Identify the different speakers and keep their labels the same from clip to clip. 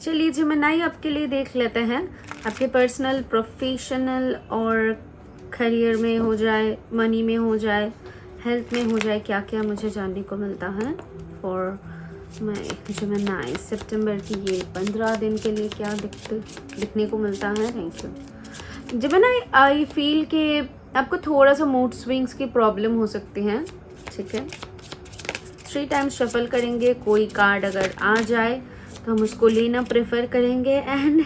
Speaker 1: चलिए जेमिनी आपके लिए देख लेते हैं, आपके पर्सनल, प्रोफेशनल और करियर में हो जाए, मनी में हो जाए, हेल्थ में हो जाए, क्या क्या मुझे जानने को मिलता है फॉर माय जेमिनी सितंबर की ये 15 दिन के लिए क्या दिखने को मिलता है। Thank you Gemini. I feel कि आपको थोड़ा सा मूड स्विंग्स की प्रॉब्लम हो सकती है, ठीक है। 3 टाइम्स शफल करेंगे, कोई कार्ड अगर आ जाए तो हम उसको लेना प्रेफर करेंगे। एंड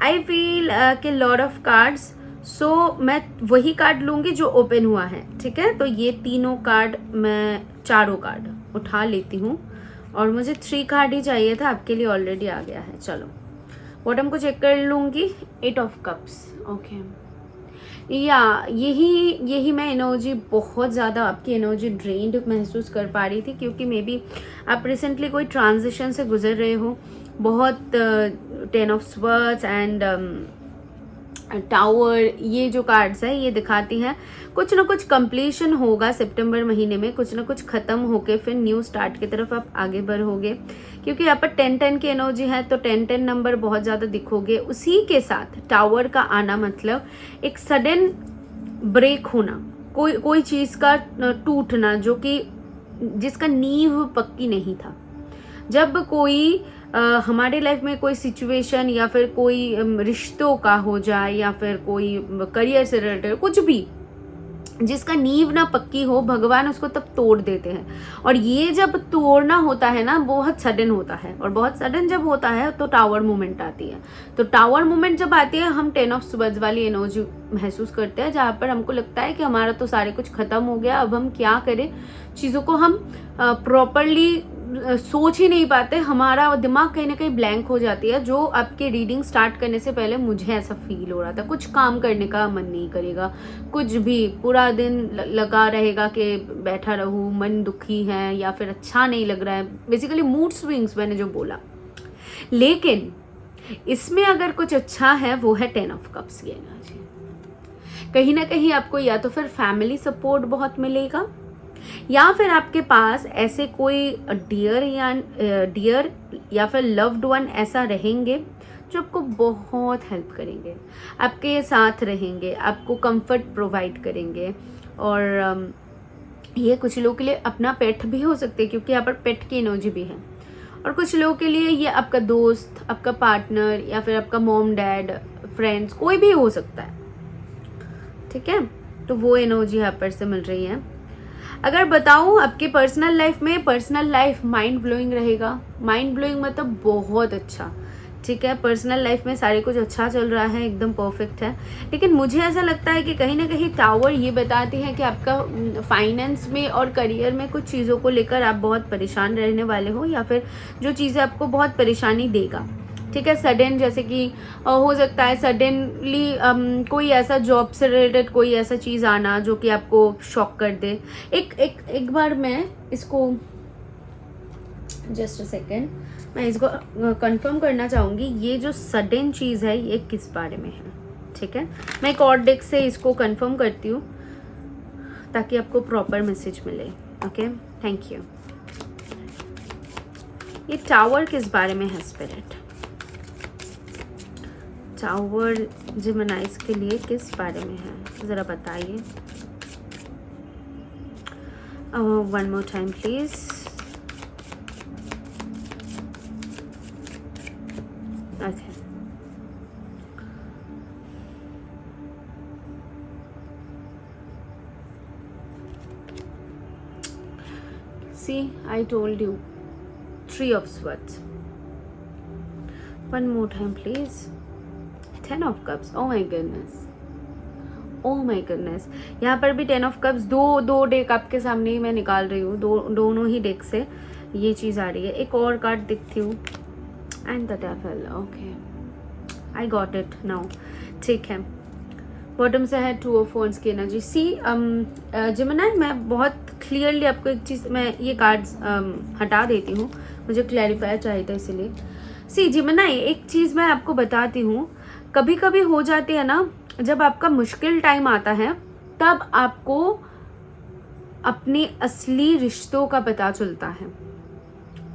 Speaker 1: आई फील कि लॉट ऑफ कार्ड्स, सो मैं वही कार्ड लूँगी जो ओपन हुआ है, ठीक है। तो ये तीनों कार्ड, मैं चारों कार्ड उठा लेती हूँ और मुझे 3 कार्ड ही चाहिए था, आपके लिए ऑलरेडी आ गया है। चलो बॉटम को चेक कर लूँगी। 8 ऑफ कप्स, ओके। या यही मैं एनर्जी, बहुत ज़्यादा आपकी एनर्जी ड्रेन्ड महसूस कर पा रही थी, क्योंकि मे बी आप रिसेंटली कोई ट्रांजिशन से गुजर रहे हो। बहुत 10 ऑफ स्वर्ड्स एंड टावर, ये जो कार्ड्स है ये दिखाती हैं कुछ ना कुछ कंप्लीशन होगा सितंबर महीने में, कुछ ना कुछ खत्म होके फिर न्यू स्टार्ट की तरफ आप आगे बढ़ोगे, क्योंकि यहाँ पर 10-10 की एनर्जी है, तो 10-10 नंबर बहुत ज़्यादा दिखोगे। उसी के साथ टावर का आना मतलब एक सडन ब्रेक होना, कोई चीज़ का टूटना जो कि जिसका नींव पक्की नहीं था। जब कोई हमारे लाइफ में कोई सिचुएशन या फिर कोई रिश्तों का हो जाए या फिर कोई करियर से रिलेटेड कुछ भी जिसका नींव ना पक्की हो, भगवान उसको तब तोड़ देते हैं। और ये जब तोड़ना होता है ना, बहुत सडन होता है, और बहुत सडन जब होता है तो टावर मूवमेंट आती है। तो टावर मूवमेंट जब आती है, हम 10 ऑफ स्वर्ड्स वाली एनर्जी महसूस करते हैं, जहाँ पर हमको लगता है कि हमारा तो सारे कुछ खत्म हो गया, अब हम क्या करें। चीज़ों को हम प्रॉपरली सोच ही नहीं पाते, हमारा दिमाग कहीं ना कहीं ब्लैंक हो जाती है। जो आपके रीडिंग स्टार्ट करने से पहले मुझे ऐसा फील हो रहा था, कुछ काम करने का मन नहीं करेगा, कुछ भी, पूरा दिन लगा रहेगा कि बैठा रहूं, मन दुखी है या फिर अच्छा नहीं लग रहा है, बेसिकली मूड स्विंग्स मैंने जो बोला। लेकिन इसमें अगर कुछ अच्छा है वो है 10 ऑफ कप्स की एनर्जी। कहीं ना कहीं आपको या तो फिर फैमिली सपोर्ट बहुत मिलेगा, या फिर आपके पास ऐसे कोई डियर या फिर लव्ड वन ऐसा रहेंगे जो आपको बहुत हेल्प करेंगे, आपके साथ रहेंगे, आपको कंफर्ट प्रोवाइड करेंगे। और ये कुछ लोगों के लिए अपना पेट भी हो सकते हैं, क्योंकि यहाँ पर पेट की एनर्जी भी है। और कुछ लोगों के लिए ये आपका दोस्त, आपका पार्टनर, या फिर आपका मॉम डैड, फ्रेंड्स, कोई भी हो सकता है, ठीक है। तो वो एनर्जी यहाँ पर से मिल रही है। अगर बताऊं आपके पर्सनल लाइफ में, पर्सनल लाइफ माइंड ब्लोइंग रहेगा। माइंड ब्लोइंग मतलब बहुत अच्छा, ठीक है। पर्सनल लाइफ में सारे कुछ अच्छा चल रहा है, एकदम परफेक्ट है। लेकिन मुझे ऐसा लगता है कि कहीं ना कहीं टावर ये बताती है कि आपका फाइनेंस में और करियर में कुछ चीज़ों को लेकर आप बहुत परेशान रहने वाले हो, या फिर जो चीज़ें आपको बहुत परेशानी देगा, ठीक है। सडन, जैसे कि हो सकता है सडनली कोई ऐसा जॉब से रिलेटेड कोई ऐसा चीज़ आना जो कि आपको शॉक कर दे। एक बार मैं इसको जस्ट अ सेकेंड, मैं इसको कंफर्म करना चाहूँगी, ये जो सडन चीज़ है ये किस बारे में है, ठीक है। मैं एक और डेक से इसको कंफर्म करती हूँ ताकि आपको प्रॉपर मैसेज मिले। Okay, thank you. ये टावर किस बारे में है स्पिरिट? टावर जेमिनीज के लिए किस बारे में है, ज़रा बताइए। One more time please. अच्छा, see, I told you, 3 of swords. One more time please. 10 of cups. Oh my goodness, oh my goodness। यहाँ पर भी 10 of cups, दो डेक आपके सामने ही मैं निकाल रही हूँ, दोनों ही डेक से ये चीज़ आ रही है। एक और कार्ड दिखती हूँ, and the devil. Okay, I got it now, ठीक है। बॉटम से है 2 ऑफ wands की एनर्जी। सी जेमिनी, मैं बहुत क्लियरली आपको एक चीज़, मैं ये कार्ड्स हटा देती हूँ, मुझे क्लैरिफायर चाहिए था इसीलिए। सी जेमिनी, एक चीज़ मैं आपको बताती हूँ, कभी कभी हो जाती है ना, जब आपका मुश्किल टाइम आता है तब आपको अपने असली रिश्तों का पता चलता है,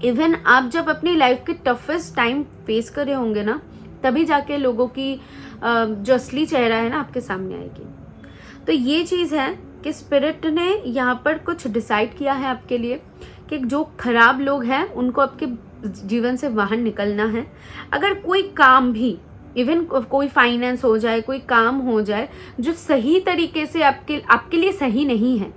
Speaker 1: इवन आप जब अपनी लाइफ के टफेस्ट टाइम फेस कर रहे होंगे ना, तभी जाके लोगों की जो असली चेहरा है ना आपके सामने आएगी। तो ये चीज़ है कि स्पिरिट ने यहाँ पर कुछ डिसाइड किया है आपके लिए कि जो खराब लोग हैं उनको आपके जीवन से बाहर निकलना है। अगर कोई काम भी, इवन कोई फाइनेंस हो जाए, कोई काम हो जाए जो सही तरीके से आपके लिए सही नहीं है,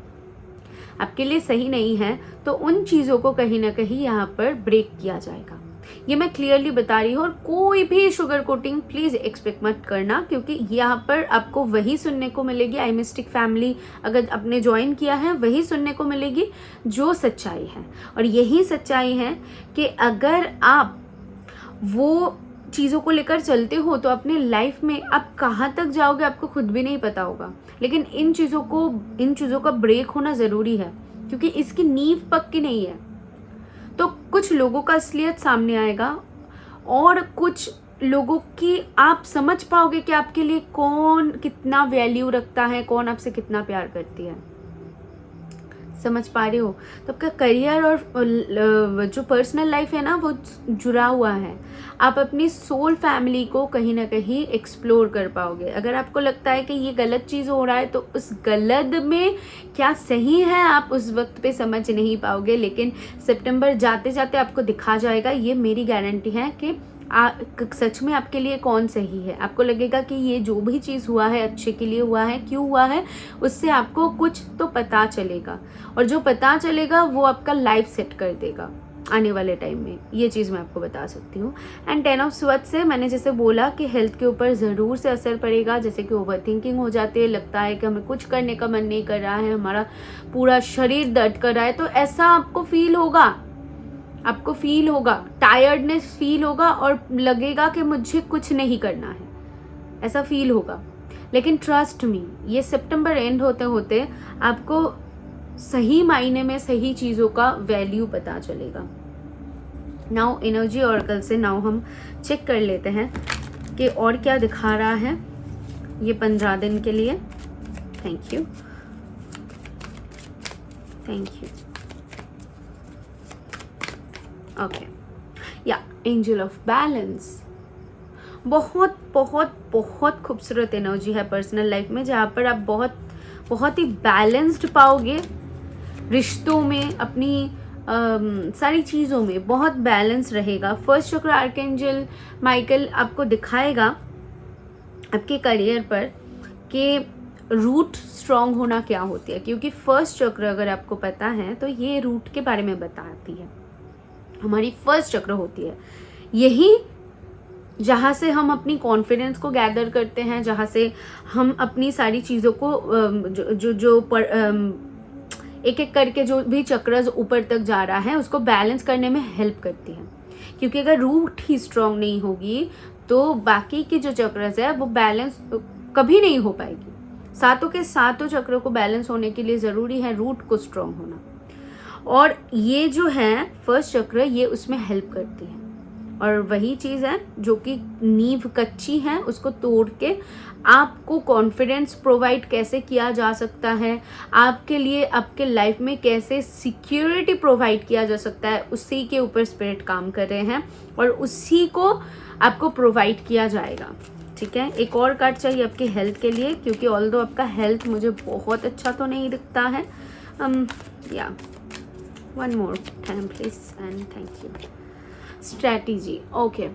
Speaker 1: आपके लिए सही नहीं है, तो उन चीज़ों को कहीं ना कहीं यहाँ पर ब्रेक किया जाएगा। ये मैं क्लियरली बता रही हूँ, और कोई भी शुगर कोटिंग प्लीज़ एक्सपेक्ट मत करना, क्योंकि यहाँ पर आपको वही सुनने को मिलेगी। आई मिस्टिक फैमिली अगर आपने ज्वाइन किया है, वही सुनने को मिलेगी जो सच्चाई है। और यही सच्चाई है कि अगर आप वो चीज़ों को लेकर चलते हो तो अपने लाइफ में आप कहाँ तक जाओगे आपको खुद भी नहीं पता होगा। लेकिन इन चीज़ों का ब्रेक होना ज़रूरी है, क्योंकि इसकी नींव पक्की नहीं है। तो कुछ लोगों का असलियत सामने आएगा, और कुछ लोगों की आप समझ पाओगे कि आपके लिए कौन कितना वैल्यू रखता है, कौन आपसे कितना प्यार करती है। समझ पा रहे हो? तो आपका करियर और जो पर्सनल लाइफ है ना वो जुड़ा हुआ है। आप अपनी सोल फैमिली को कहीं ना कहीं एक्सप्लोर कर पाओगे। अगर आपको लगता है कि ये गलत चीज़ हो रहा है तो उस गलत में क्या सही है आप उस वक्त पे समझ नहीं पाओगे, लेकिन सितंबर जाते जाते आपको दिखा जाएगा। ये मेरी गारंटी है कि सच में आपके लिए कौन सही है। आपको लगेगा कि ये जो भी चीज़ हुआ है अच्छे के लिए हुआ है, क्यों हुआ है, उससे आपको कुछ तो पता चलेगा, और जो पता चलेगा वो आपका लाइफ सेट कर देगा आने वाले टाइम में। ये चीज़ मैं आपको बता सकती हूँ। एंड 10 ऑफ स्वॉर्ड्स से मैंने जैसे बोला कि हेल्थ के ऊपर ज़रूर से असर पड़ेगा, जैसे कि ओवर थिंकिंग हो जाती है, लगता है कि हमें कुछ करने का मन नहीं कर रहा है, हमारा पूरा शरीर दर्द कर रहा है, तो ऐसा आपको फील होगा, टायर्डनेस फील होगा और लगेगा कि मुझे कुछ नहीं करना है, ऐसा फील होगा। लेकिन ट्रस्ट मी, ये सितंबर एंड होते होते आपको सही मायने में सही चीज़ों का वैल्यू पता चलेगा। नाउ एनर्जी ऑरेकल से नाउ हम चेक कर लेते हैं कि और क्या दिखा रहा है ये 15 दिन के लिए। Thank you. ओके, या एंजल ऑफ बैलेंस, बहुत बहुत बहुत खूबसूरत एनर्जी है पर्सनल लाइफ में, जहाँ पर आप बहुत बहुत ही बैलेंस्ड पाओगे। रिश्तों में, अपनी सारी चीज़ों में बहुत बैलेंस रहेगा। फर्स्ट चक्र आर्कएंजल माइकल आपको दिखाएगा आपके करियर पर कि रूट स्ट्रॉन्ग होना क्या होती है, क्योंकि फर्स्ट चक्र अगर आपको पता है तो ये रूट के बारे में बताती है। हमारी फर्स्ट चक्र होती है यही जहाँ से हम अपनी कॉन्फिडेंस को गैदर करते हैं, जहाँ से हम अपनी सारी चीज़ों को एक एक करके जो भी चक्रस ऊपर तक जा रहा है उसको बैलेंस करने में हेल्प करती है। क्योंकि अगर रूट ही स्ट्रांग नहीं होगी तो बाकी की जो चक्रस है वो बैलेंस कभी नहीं हो पाएगी। सातों के सातों चक्रों को बैलेंस होने के लिए ज़रूरी है रूट को स्ट्रांग होना, और ये जो है फर्स्ट चक्र ये उसमें हेल्प करती है। और वही चीज़ है जो कि नींव कच्ची है, उसको तोड़ के आपको कॉन्फिडेंस प्रोवाइड कैसे किया जा सकता है, आपके लिए आपके लाइफ में कैसे सिक्योरिटी प्रोवाइड किया जा सकता है, उसी के ऊपर स्पिरिट काम कर रहे हैं और उसी को आपको प्रोवाइड किया जाएगा। ठीक है, एक और कार्ड चाहिए आपकी हेल्थ के लिए, क्योंकि ऑल्दो आपका हेल्थ मुझे बहुत अच्छा तो नहीं दिखता है। या one more time please and thank you. Strategy, okay.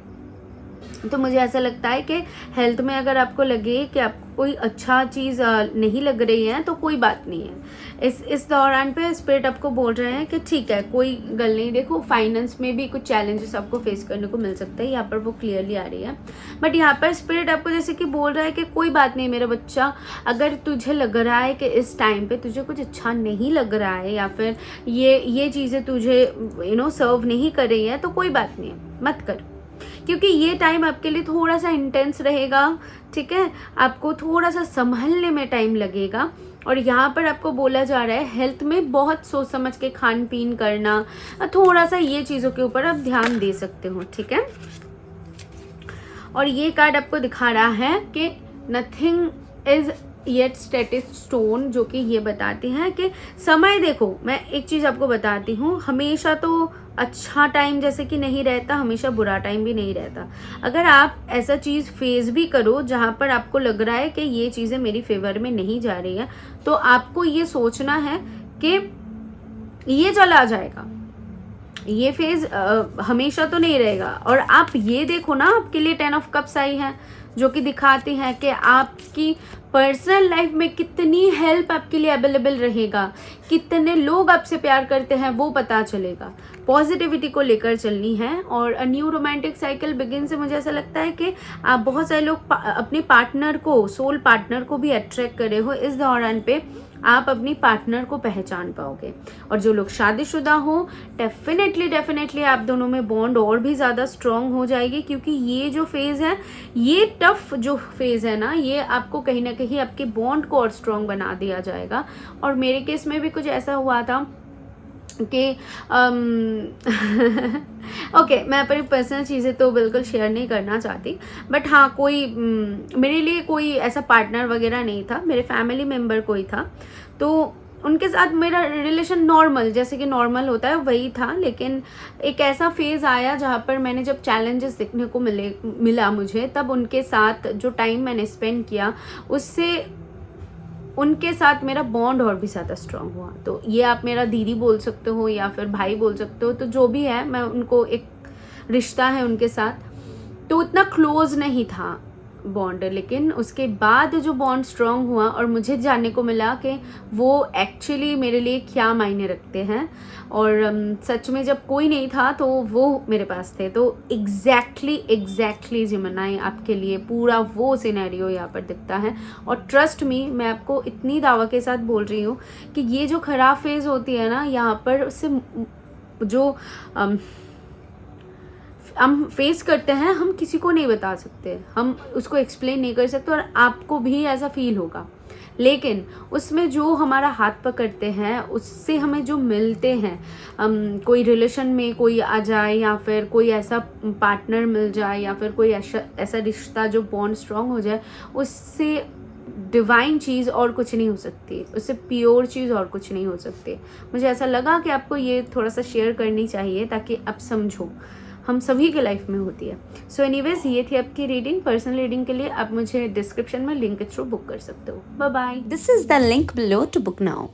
Speaker 1: तो मुझे ऐसा लगता है कि हेल्थ में अगर आपको लगे कि आपको कोई अच्छा चीज़ नहीं लग रही है तो कोई बात नहीं है। इस दौरान पे स्पिरिट आपको बोल रहे हैं कि ठीक है, कोई गल नहीं। देखो, फाइनेंस में भी कुछ चैलेंजेस आपको फेस करने को मिल सकता है, यहाँ पर वो क्लियरली आ रही है। बट यहाँ पर स्पिरिट आपको जैसे कि बोल रहा है कि कोई बात नहीं मेरा बच्चा, अगर तुझे लग रहा है कि इस टाइम पे तुझे कुछ अच्छा नहीं लग रहा है या फिर ये चीज़ें तुझे सर्व नहीं कर रही है तो कोई बात नहीं है, मत कर, क्योंकि ये टाइम आपके लिए थोड़ा सा इंटेंस रहेगा। ठीक है, आपको थोड़ा सा संभलने में टाइम लगेगा। और यहाँ पर आपको बोला जा रहा है हेल्थ में बहुत सोच समझ के खान पीन करना, थोड़ा सा ये चीज़ों के ऊपर आप ध्यान दे सकते हो। ठीक है, और ये कार्ड आपको दिखा रहा है कि nothing is yet static stone, जो कि ये बताती हैं कि समय, देखो मैं एक चीज़ आपको बताती हूँ, हमेशा तो अच्छा टाइम जैसे कि नहीं रहता, हमेशा बुरा टाइम भी नहीं रहता। अगर आप ऐसा चीज़ फेस भी करो जहाँ पर आपको लग रहा है कि ये चीज़ें मेरी फेवर में नहीं जा रही है, तो आपको ये सोचना है कि ये चला जाएगा, ये फेज हमेशा तो नहीं रहेगा। और आप ये देखो ना, आपके लिए 10 ऑफ कप्स आई है जो कि दिखाती है कि आपकी पर्सनल लाइफ में कितनी हेल्प आपके लिए अवेलेबल रहेगा, कितने लोग आपसे प्यार करते हैं वो पता चलेगा। पॉजिटिविटी को लेकर चलनी है और a new romantic cycle begin से मुझे ऐसा लगता है कि आप बहुत सारे लोग अपने पार्टनर को, सोल पार्टनर को भी अट्रैक्ट करे हो। इस दौरान पे आप अपनी पार्टनर को पहचान पाओगे। और जो लोग शादीशुदा हो, डेफिनेटली आप दोनों में बॉन्ड और भी ज़्यादा स्ट्रॉन्ग हो जाएगी, क्योंकि ये जो फेज़ है, ये टफ जो फेज़ है ना, ये आपको कहीं ना कहीं आपके बॉन्ड को और स्ट्रॉन्ग बना दिया जाएगा। और मेरे केस में भी कुछ ऐसा हुआ था कि ओके, मैं अपनी पर्सनल चीज़ें तो बिल्कुल शेयर नहीं करना चाहती, बट हाँ, कोई मेरे लिए कोई ऐसा पार्टनर वगैरह नहीं था, मेरे फैमिली मेम्बर कोई था, तो उनके साथ मेरा रिलेशन नॉर्मल, जैसे कि नॉर्मल होता है वही था। लेकिन एक ऐसा फेज़ आया जहाँ पर मैंने जब चैलेंजेस देखने को मिला मुझे, तब उनके साथ जो टाइम मैंने स्पेंड किया, उससे उनके साथ मेरा बॉन्ड और भी ज़्यादा स्ट्रांग हुआ। तो ये आप मेरा दीदी बोल सकते हो या फिर भाई बोल सकते हो, तो जो भी है, मैं उनको, एक रिश्ता है उनके साथ, तो उतना क्लोज नहीं था बॉन्ड। लेकिन उसके बाद जो बॉन्ड स्ट्रांग हुआ और मुझे जानने को मिला कि वो एक्चुअली मेरे लिए क्या मायने रखते हैं, और सच में जब कोई नहीं था तो वो मेरे पास थे। तो एग्जैक्टली जिमनाई, आपके लिए पूरा वो सिनेरियो यहाँ पर दिखता है। और ट्रस्ट मी, मैं आपको इतनी दावा के साथ बोल रही हूँ कि ये जो ख़राब फेज़ होती है ना, यहाँ पर उससे जो हम फेस करते हैं, हम किसी को नहीं बता सकते, हम उसको एक्सप्लेन नहीं कर सकते, और आपको भी ऐसा फील होगा। लेकिन उसमें जो हमारा हाथ पकड़ते हैं, उससे हमें जो मिलते हैं, कोई रिलेशन में कोई आ जाए, या फिर कोई ऐसा पार्टनर मिल जाए, या फिर कोई ऐसा रिश्ता जो बॉन्ड स्ट्रॉन्ग हो जाए, उससे डिवाइन चीज़ और कुछ नहीं हो सकती, उससे प्योर चीज़ और कुछ नहीं हो सकती। मुझे ऐसा लगा कि आपको ये थोड़ा सा शेयर करनी चाहिए, ताकि आप समझो, हम सभी के लाइफ में होती है। सो एनीवेज, ये थी आपकी रीडिंग। पर्सनल रीडिंग के लिए आप मुझे डिस्क्रिप्शन में लिंक के थ्रू बुक कर सकते हो। Bye bye.
Speaker 2: This is the link below to book now.